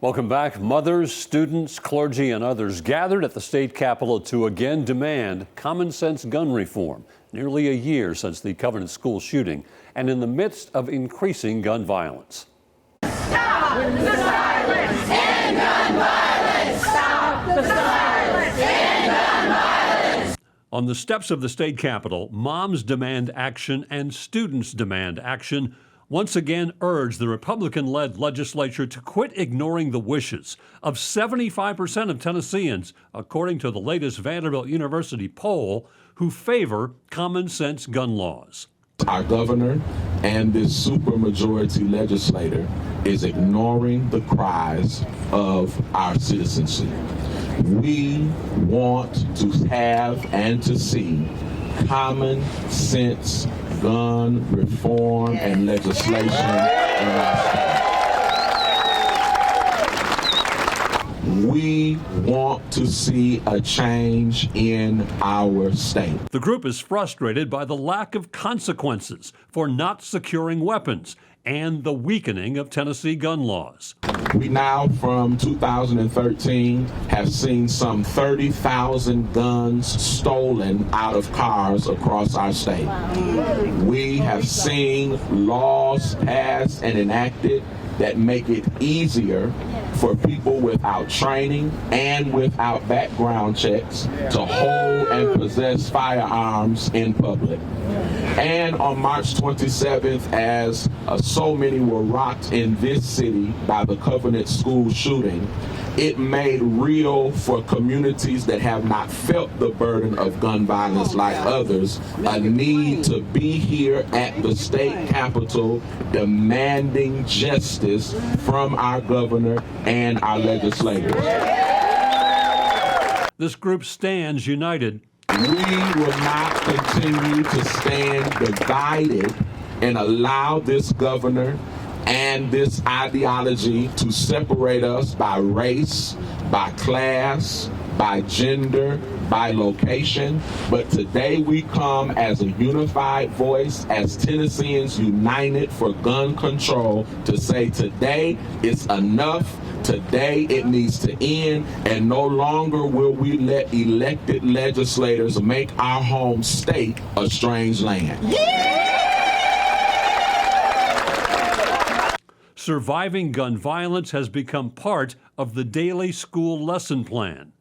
Welcome back. Mothers, students, clergy, and others gathered at the state capitol to again demand common sense gun reform. Nearly a year since the Covenant School shooting, and in the midst of increasing gun violence. Stop the silence! End gun violence! Stop the silence! End gun violence! On the steps of the state capitol, moms demand action and students demand action. Once again urge the Republican-led legislature to quit ignoring the wishes of 75% of Tennesseans, according to the latest Vanderbilt University poll, who favor common sense gun laws. Our governor and this supermajority legislator is ignoring the cries of our citizenship. We want to have and to see common sense gun reform and legislation in our state. We want to see a change in our state. The group is frustrated by the lack of consequences for not securing weapons and the weakening of Tennessee gun laws. We now, from 2013, have seen some 30,000 guns stolen out of cars across our state. We have seen laws passed and enacted that make it easier for people without training and without background checks to hold and possess firearms in public. And on March 27th, as so many were rocked in this city by the Covenant School shooting, it made real for communities that have not felt the burden of gun violence like others, a need to be here at the state capitol demanding justice from our governor and our legislators. This group stands united. We will not continue to stand divided and allow this governor and this ideology to separate us by race, by class, by gender, by location. But today we come as a unified voice, as Tennesseans united for gun control, to say today it's enough. Today it needs to end, and no longer will we let elected legislators make our home state a strange land. Surviving gun violence has become part of the daily school lesson plan.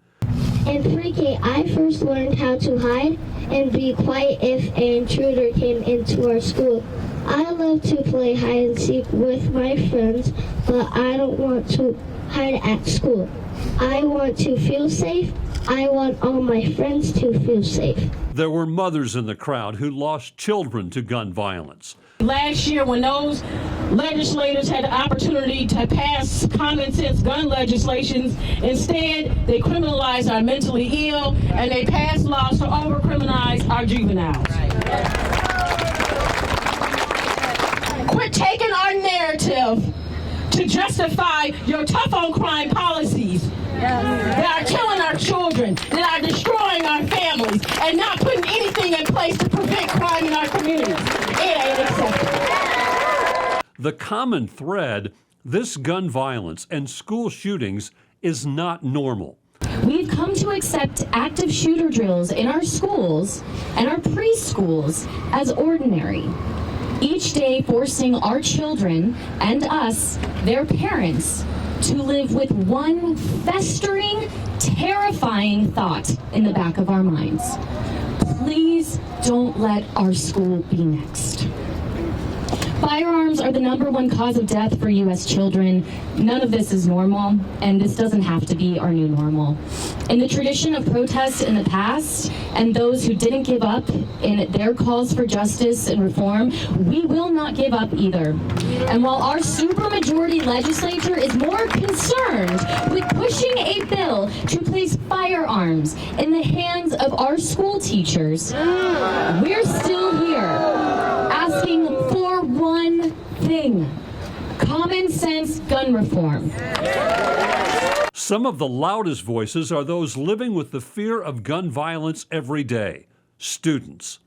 In pre-K, I first learned how to hide and be quiet if an intruder came into our school. I love to play hide and seek with my friends, but I don't want to hide at school. I want to feel safe. I want all my friends to feel safe. There were mothers in the crowd who lost children to gun violence. Last year, when those legislators had the opportunity to pass common sense gun legislations, instead they criminalized our mentally ill and they passed laws to over-criminalize our juveniles. Quit taking our narrative to justify your tough on crime policies that are killing our children, that are destroying our families, and not putting anything in place to prevent crime in our communities. It ain't acceptable. The common thread, this gun violence and school shootings is not normal. We've come to accept active shooter drills in our schools and our preschools as ordinary. Each day forcing our children and us, their parents, to live with one festering, terrifying thought in the back of our minds. Please don't let our school be next. Firearms are the #1 cause of death for U.S. children. None of this is normal, and this doesn't have to be our new normal. In the tradition of protests in the past, and those who didn't give up in their calls for justice and reform, we will not give up either. And while our supermajority legislature is more concerned with pushing a bill to place firearms in the hands of our school teachers, we're still here asking for one thing: common sense gun reform. Some of the loudest voices are those living with the fear of gun violence every day: students.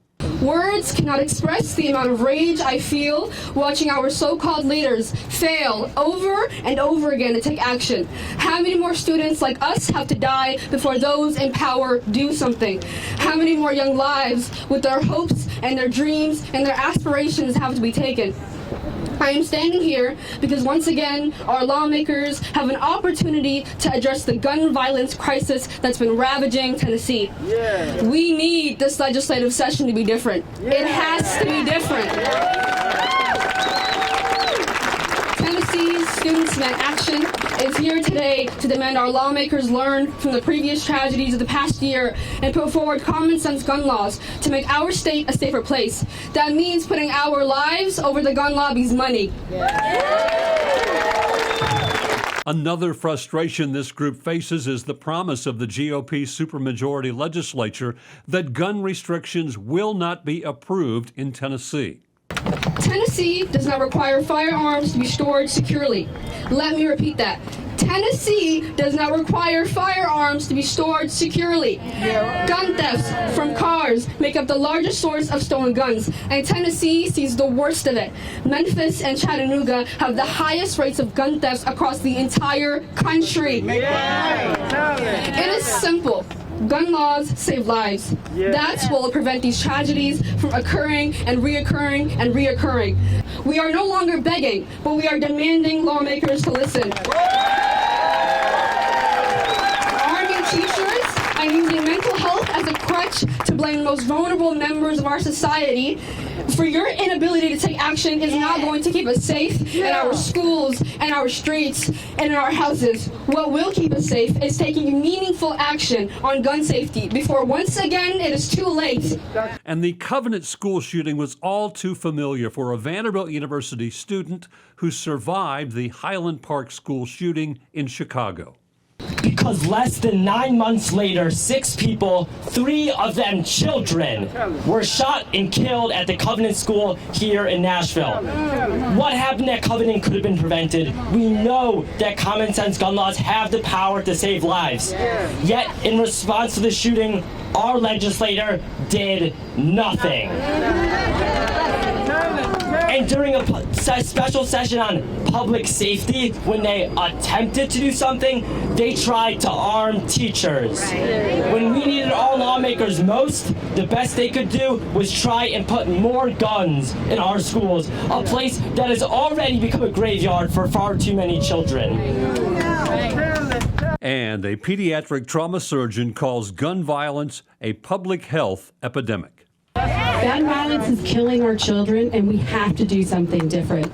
Words cannot express the amount of rage I feel watching our so-called leaders fail over and over again to take action. How many more students like us have to die before those in power do something? How many more young lives with their hopes and their dreams and their aspirations have to be taken? I am standing here because once again, our lawmakers have an opportunity to address the gun violence crisis that's been ravaging Tennessee. Yeah. We need this legislative session to be different. Yeah. It has to be different. Tennessee's Students Demand Action is here today to demand our lawmakers learn from the previous tragedies of the past year and put forward common sense gun laws to make our state a safer place. That means putting our lives over the gun lobby's money. Another frustration this group faces is the promise of the GOP supermajority legislature that gun restrictions will not be approved in Tennessee. Tennessee does not require firearms to be stored securely. Let me repeat that. Tennessee does not require firearms to be stored securely. Gun thefts from cars make up the largest source of stolen guns, and Tennessee sees the worst of it. Memphis and Chattanooga have the highest rates of gun thefts across the entire country. It is simple. Gun laws save lives. That's what will prevent these tragedies from occurring and reoccurring and reoccurring. We are no longer begging, but we are demanding lawmakers to listen. Arming teachers and using mental health as a crutch to blame the most vulnerable members of our society for your inability to take action is not going to keep us safe in our schools and our streets and in our houses. What will keep us safe is taking meaningful action on gun safety before once again it is too late. And the Covenant school shooting was all too familiar for a Vanderbilt University student who survived the Highland Park school shooting in Chicago. Because less than 9 months later, 6 people, 3 of them children, were shot and killed at the Covenant School here in Nashville. What happened at Covenant could have been prevented. We know that common sense gun laws have the power to save lives. Yet, in response to the shooting, our legislator did nothing. And during a special session on public safety, when they attempted to do something, they tried to arm teachers. When we needed our lawmakers most, the best they could do was try and put more guns in our schools, a place that has already become a graveyard for far too many children. And a pediatric trauma surgeon calls gun violence a public health epidemic. Gun violence is killing our children, and we have to do something different.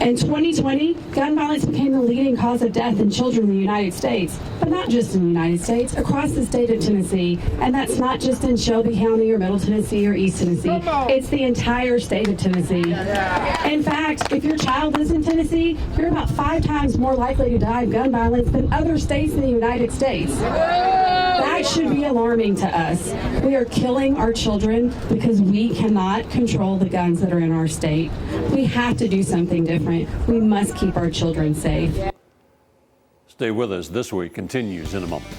In 2020, gun violence became the leading cause of death in children in the United States, but not just in the United States, across the state of Tennessee, and that's not just in Shelby County or Middle Tennessee or East Tennessee. It's the entire state of Tennessee. In fact, if your child lives in Tennessee, you're about 5 times more likely to die of gun violence than other states in the United States. That should be alarming to us. We are killing our children because we cannot control the guns that are in our state. We have to do something different. We must keep our children safe. Stay with us. This Week continues in a moment.